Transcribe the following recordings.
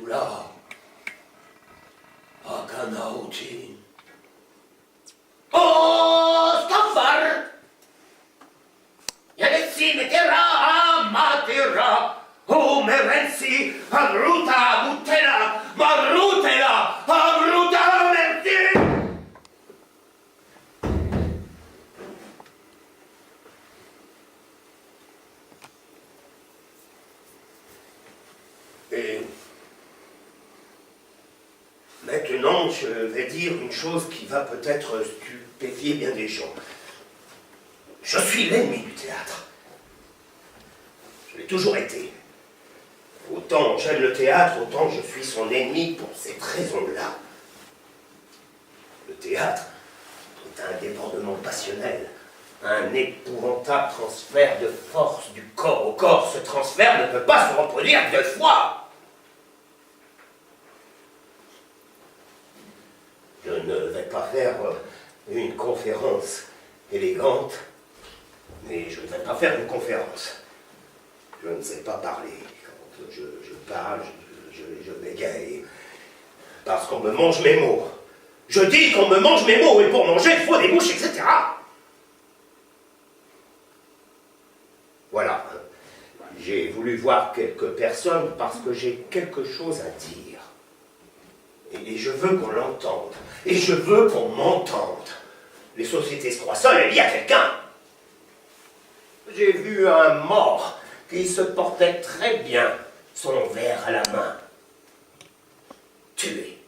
Dracula, Akhenaten. Oh, Staffar! Yanessi metera matera. Oh, Merensi, Abruta, Mutela, Marutela, Abruta, merci! Et maintenant, je vais dire une chose qui va peut-être stupéfier bien des gens. Je suis l'ennemi du théâtre. Je l'ai toujours été. Autant j'aime le théâtre, autant je suis son ennemi pour cette raison-là. Le théâtre est un débordement passionnel, un épouvantable transfert de force du corps au corps. Ce transfert ne peut pas se reproduire deux fois. Je ne vais pas faire une conférence élégante, mais je ne vais pas faire une conférence. Je ne sais pas parler. Quand je parle, je bégaye. Parce qu'on me mange mes mots. Je dis qu'on me mange mes mots, et pour manger, il faut des bouches, etc. Voilà. J'ai voulu voir quelques personnes parce que j'ai quelque chose à dire. Et je veux qu'on l'entende. Et je veux qu'on m'entende. Les sociétés se croient seules, il y a quelqu'un. J'ai vu un mort qui se portait très bien, son verre à la main. Tué.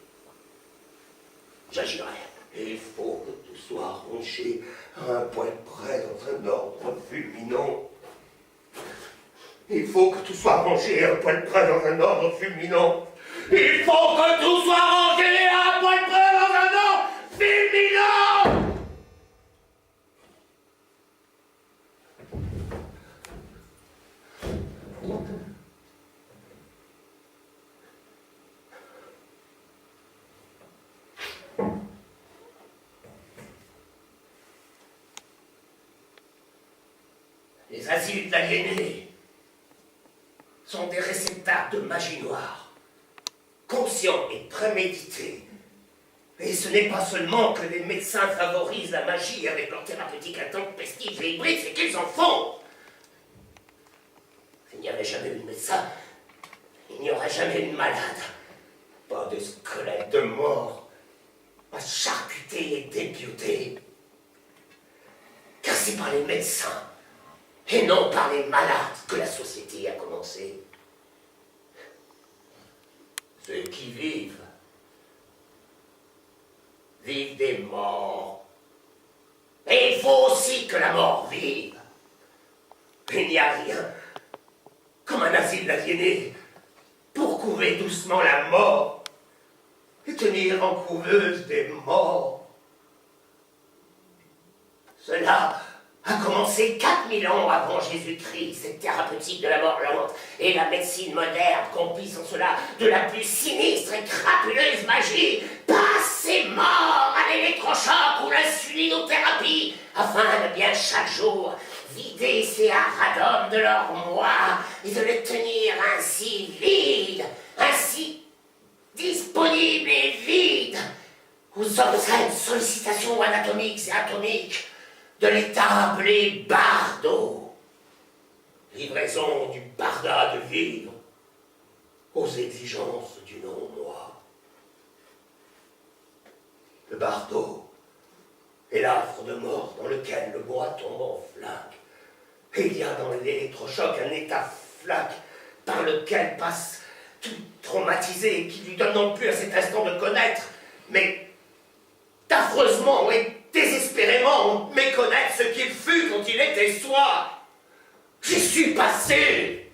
J'agirai. Il faut que tout soit rangé à un point près dans un ordre fulminant. Il faut que tout soit rangé à un point près dans un ordre fulminant. Il faut que tout soit rangé à un point près dans un ordre fulminant. Les asiles d'aliénés sont des réceptacles de magie noire, conscients et prémédités. Et ce n'est pas seulement que les médecins favorisent la magie avec leur thérapeutique intempestive et hybride, c'est qu'ils en font. S'il n'y avait jamais eu de médecin, il n'y aurait jamais eu de malade. Pas de squelettes de mort à charcuter et débioter. Car c'est par les médecins et non par les malades que la société a commencé. Ceux qui vivent des morts. Et il faut aussi que la mort vive. Il n'y a rien comme un asile d'aliénés pour couver doucement la mort et tenir en couveuse des morts. Cela a commencé 4000 ans avant Jésus-Christ, cette thérapeutique de la mort lente, et la médecine moderne complit en cela de la plus sinistre et crapuleuse magie, passer mort à l'électrochoc ou l'insulinothérapie, afin de bien chaque jour vider ces haradums de leur moi et de les tenir ainsi vides, ainsi disponibles et vides, aux obscènes sollicitations anatomiques et atomiques de l'état appelé bardo. Livraison du barda de vivre aux exigences du non-moi. Le bardo est l'affre de mort dans lequel le bois tombe en flaque. Et il y a dans l'électrochoc un état flaque par lequel passe tout traumatisé qui lui donne non plus à cet instant de connaître, mais d'affreusement et désespérément méconnaître ce qu'il fut quand il était soi. J'y suis passé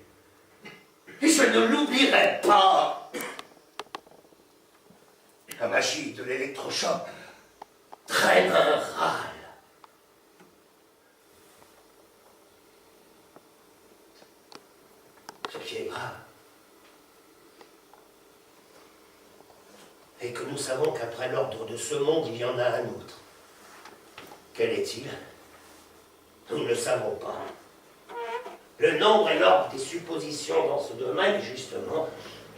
et je ne l'oublierai pas. La magie de l'électrochoc traîne un râle. Ce qui est grave est que nous savons qu'après l'ordre de ce monde, il y en a un autre. Quel est-il? Nous ne le savons pas. Le nombre et l'ordre des suppositions dans ce domaine, justement,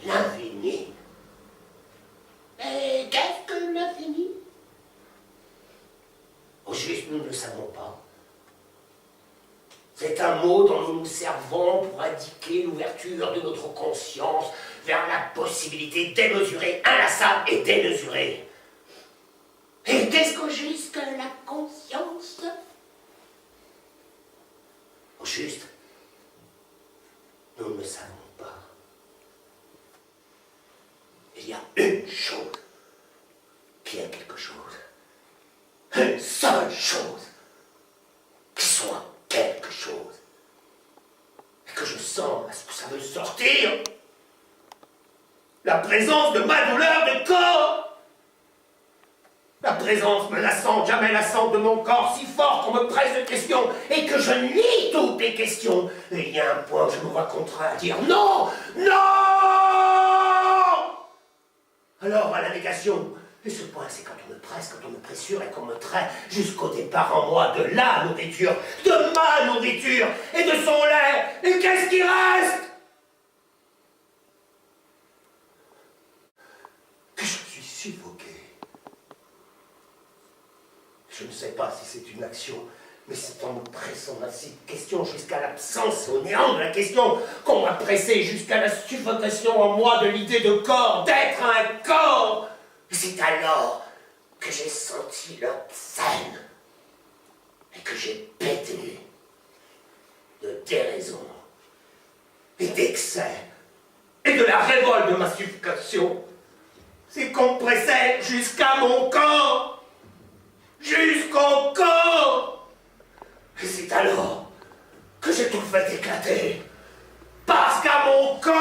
L'infini. Et qu'est-ce que l'infini? Au juste, nous ne le savons pas. C'est un mot dont nous nous servons pour indiquer l'ouverture de notre conscience vers la possibilité démesurée, inlassable et démesurée. Et qu'est-ce qu'au juste que la conscience? Au juste, nous ne le savons pas. Il y a une chose qui est quelque chose. Une seule chose qui soit quelque chose. Et que je sens à ce que ça veut sortir. La présence de ma douleur de corps. La présence menaçante, jamais lassante de mon corps, si fort qu'on me presse de questions et que je nie toutes les questions. Et il y a un point où je me vois contraint à dire non, non. Alors à la négation. Et ce point, c'est quand on me presse, quand on me pressure et qu'on me traite jusqu'au départ en moi de la nourriture, de ma nourriture et de son lait. Et qu'est-ce qui reste? Que je suis suffoqué. Je ne sais pas si c'est une action, mais c'est en me pressant à cette question jusqu'à l'absence, au néant de la question, qu'on m'a pressé jusqu'à la suffocation en moi de l'idée de corps, d'être un corps. Et c'est alors que j'ai senti l'obscène et que j'ai pété de déraison et d'excès et de la révolte de ma suffocation. C'est qu'on me pressait jusqu'à mon corps, jusqu'au corps. Et c'est alors que j'ai tout fait éclater, parce qu'à mon corps